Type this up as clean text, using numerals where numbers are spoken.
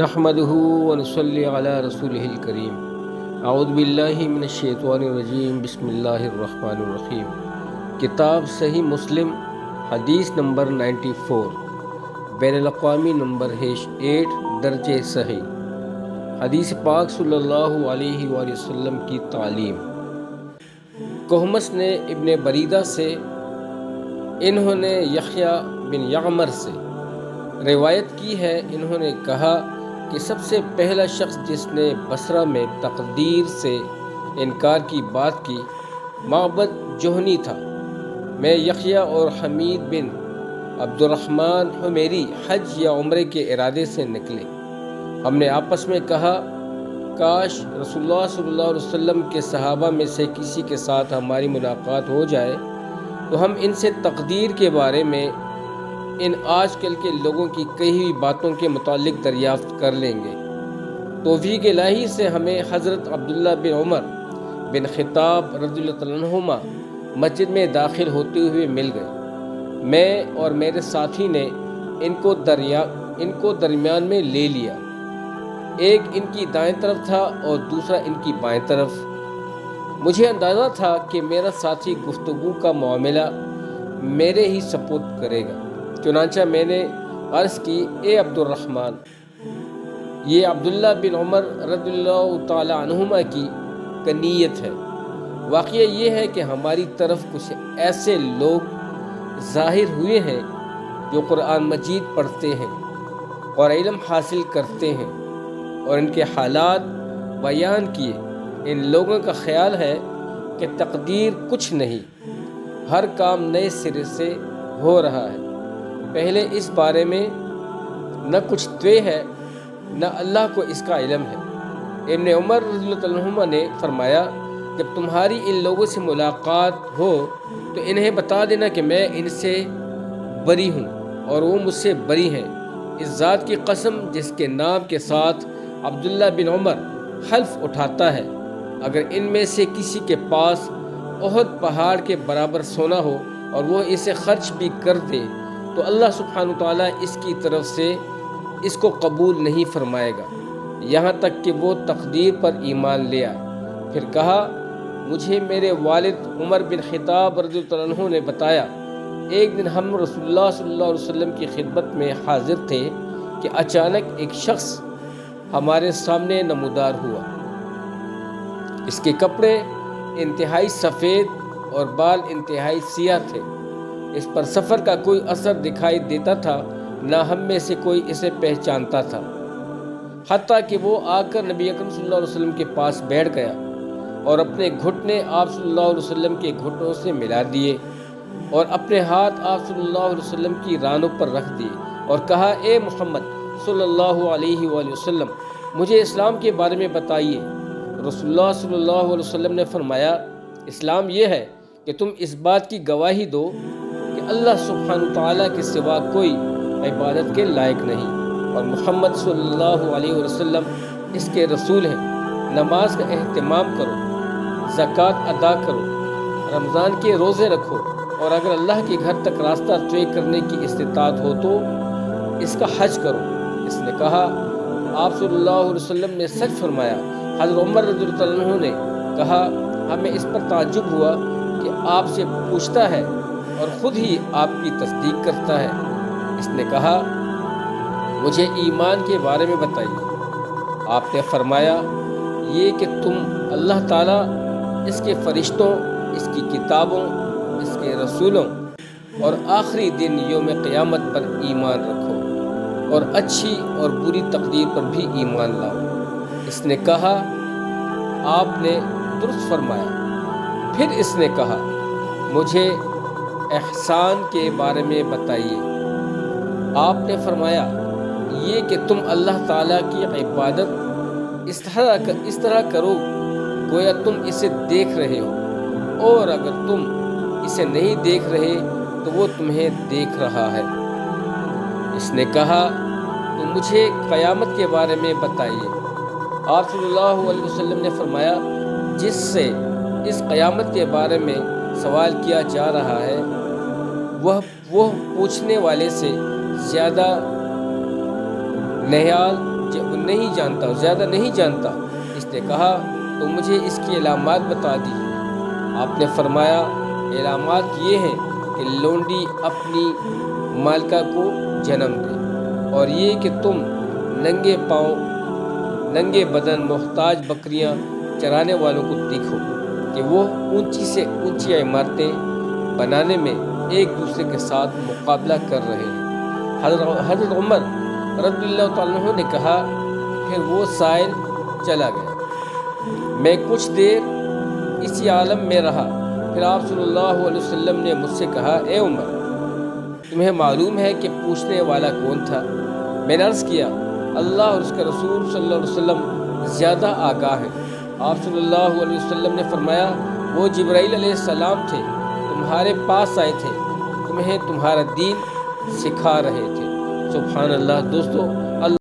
نحمده ونصلي على رسوله الكريم اعوذ باللہ من الشیطان الرجیم بسم اللہ الرحمن الرحیم۔ کتاب صحیح مسلم، حدیث نمبر 94، بین الاقوامی نمبر #8، درجہ صحیح۔ حدیث پاک صلی اللہ علیہ وآلہ وسلم کی تعلیم۔ کہمس نے ابن بریدہ سے، انہوں نے یحییٰ بن یعمر سے روایت کی ہے، انہوں نے کہا کہ سب سے پہلا شخص جس نے بصرہ میں تقدیر سے انکار کی بات کی معبد جہنی تھا۔ میں یحییٰ اور حمید بن عبد الرحمن حمیری حج یا عمرے کے ارادے سے نکلے۔ ہم نے آپس میں کہا کاش رسول اللہ صلی اللہ علیہ وسلم کے صحابہ میں سے کسی کے ساتھ ہماری ملاقات ہو جائے تو ہم ان سے تقدیر کے بارے میں ان آج کل کے لوگوں کی کہی ہوئی باتوں کے متعلق دریافت کر لیں گے۔ توفیق الہی سے ہمیں حضرت عبداللہ بن عمر بن خطاب رضی اللہ تعالیٰ عنہما مسجد میں داخل ہوتے ہوئے مل گئے۔ میں اور میرے ساتھی نے ان کو درمیان میں لے لیا، ایک ان کی دائیں طرف تھا اور دوسرا ان کی بائیں طرف۔ مجھے اندازہ تھا کہ میرا ساتھی گفتگو کا معاملہ میرے ہی سپرد کرے گا، چنانچہ میں نے عرض کی، اے عبد الرحمن، یہ عبداللہ بن عمر رضی اللہ تعالی عنہما کی کنیت ہے۔ واقعہ یہ ہے کہ ہماری طرف کچھ ایسے لوگ ظاہر ہوئے ہیں جو قرآن مجید پڑھتے ہیں اور علم حاصل کرتے ہیں، اور ان کے حالات بیان کیے۔ ان لوگوں کا خیال ہے کہ تقدیر کچھ نہیں، ہر کام نئے سرے سے ہو رہا ہے، پہلے اس بارے میں نہ کچھ طے ہے نہ اللہ کو اس کا علم ہے۔ ابن عمر رضی اللہ عنہما نے فرمایا، جب تمہاری ان لوگوں سے ملاقات ہو تو انہیں بتا دینا کہ میں ان سے بری ہوں اور وہ مجھ سے بری ہیں۔ اس ذات کی قسم جس کے نام کے ساتھ عبداللہ بن عمر حلف اٹھاتا ہے، اگر ان میں سے کسی کے پاس احد پہاڑ کے برابر سونا ہو اور وہ اسے خرچ بھی کر دے تو اللہ سبحانہ وتعالیٰ اس کی طرف سے اس کو قبول نہیں فرمائے گا یہاں تک کہ وہ تقدیر پر ایمان لے آئے۔ پھر کہا، مجھے میرے والد عمر بن خطاب رضی اللہ عنہ نے بتایا، ایک دن ہم رسول اللہ صلی اللہ علیہ وسلم کی خدمت میں حاضر تھے کہ اچانک ایک شخص ہمارے سامنے نمودار ہوا۔ اس کے کپڑے انتہائی سفید اور بال انتہائی سیاہ تھے۔ اس پر سفر کا کوئی اثر دکھائی دیتا تھا، نہ ہم میں سے کوئی اسے پہچانتا تھا، حتیٰ کہ وہ آ کر نبی اکرم صلی اللہ علیہ وسلم کے پاس بیٹھ گیا اور اپنے گھٹنے آپ صلی اللہ علیہ وسلم کے گھٹنوں سے ملا دیے اور اپنے ہاتھ آپ صلی اللہ علیہ وسلم کی رانوں پر رکھ دیے اور کہا، اے محمد صلی اللہ علیہ وآلہ وسلم، مجھے اسلام کے بارے میں بتائیے۔ رسول اللہ صلی اللہ علیہ وسلم نے فرمایا، اسلام یہ ہے کہ تم اس بات کی گواہی دو کہ اللہ سبحانہ تعالیٰ کے سوا کوئی عبادت کے لائق نہیں اور محمد صلی اللہ علیہ وسلم اس کے رسول ہیں۔ نماز کا اہتمام کرو، زکوٰۃ ادا کرو، رمضان کے روزے رکھو، اور اگر اللہ کے گھر تک راستہ طے کرنے کی استطاعت ہو تو اس کا حج کرو۔ اس نے کہا، آپ صلی اللہ علیہ وسلم نے سچ فرمایا۔ حضرت عمر رضی اللہ عنہ نے کہا، ہمیں اس پر تعجب ہوا کہ آپ سے پوچھتا ہے اور خود ہی آپ کی تصدیق کرتا ہے۔ اس نے کہا، مجھے ایمان کے بارے میں بتائیے۔ آپ نے فرمایا، یہ کہ تم اللہ تعالیٰ، اس کے فرشتوں، اس کی کتابوں، اس کے رسولوں اور آخری دن یوم قیامت پر ایمان رکھو اور اچھی اور بری تقدیر پر بھی ایمان لاؤ۔ اس نے کہا، آپ نے درست فرمایا۔ پھر اس نے کہا، مجھے احسان کے بارے میں بتائیے۔ آپ نے فرمایا، یہ کہ تم اللہ تعالیٰ کی عبادت اس طرح کرو گویا تم اسے دیکھ رہے ہو، اور اگر تم اسے نہیں دیکھ رہے تو وہ تمہیں دیکھ رہا ہے۔ اس نے کہا، تو مجھے قیامت کے بارے میں بتائیے۔ آپ صلی اللہ علیہ وسلم نے فرمایا، جس سے اس قیامت کے بارے میں سوال کیا جا رہا ہے وہ پوچھنے والے سے زیادہ نہال نہیں جانتا، زیادہ نہیں جانتا۔ اس نے کہا تو مجھے اس کی علامات بتا دیجیے۔ آپ نے فرمایا علامات یہ ہیں کہ لونڈی اپنی مالکہ کو جنم دے، اور یہ کہ تم ننگے پاؤں ننگے بدن محتاج بکریاں چرانے والوں کو دیکھو کہ وہ اونچی سے اونچی عمارتیں بنانے میں ایک دوسرے کے ساتھ مقابلہ کر رہے ہیں۔ حضرت عمر رضی اللہ تعالیٰ عنہ نے کہا پھر وہ سائل چلا گیا۔ میں کچھ دیر اسی عالم میں رہا، پھر آپ صلی اللہ علیہ وسلم نے مجھ سے کہا اے عمر، تمہیں معلوم ہے کہ پوچھنے والا کون تھا؟ میں نے عرض کیا اللہ اور اس کے رسول صلی اللہ علیہ وسلم زیادہ آگاہ ہے۔ آپ صلی اللہ علیہ وسلم نے فرمایا وہ جبرائیل علیہ السلام تھے، تمہارے پاس آئے تھے، تمہیں تمہارا دین سکھا رہے تھے۔ سبحان اللہ۔ دوستو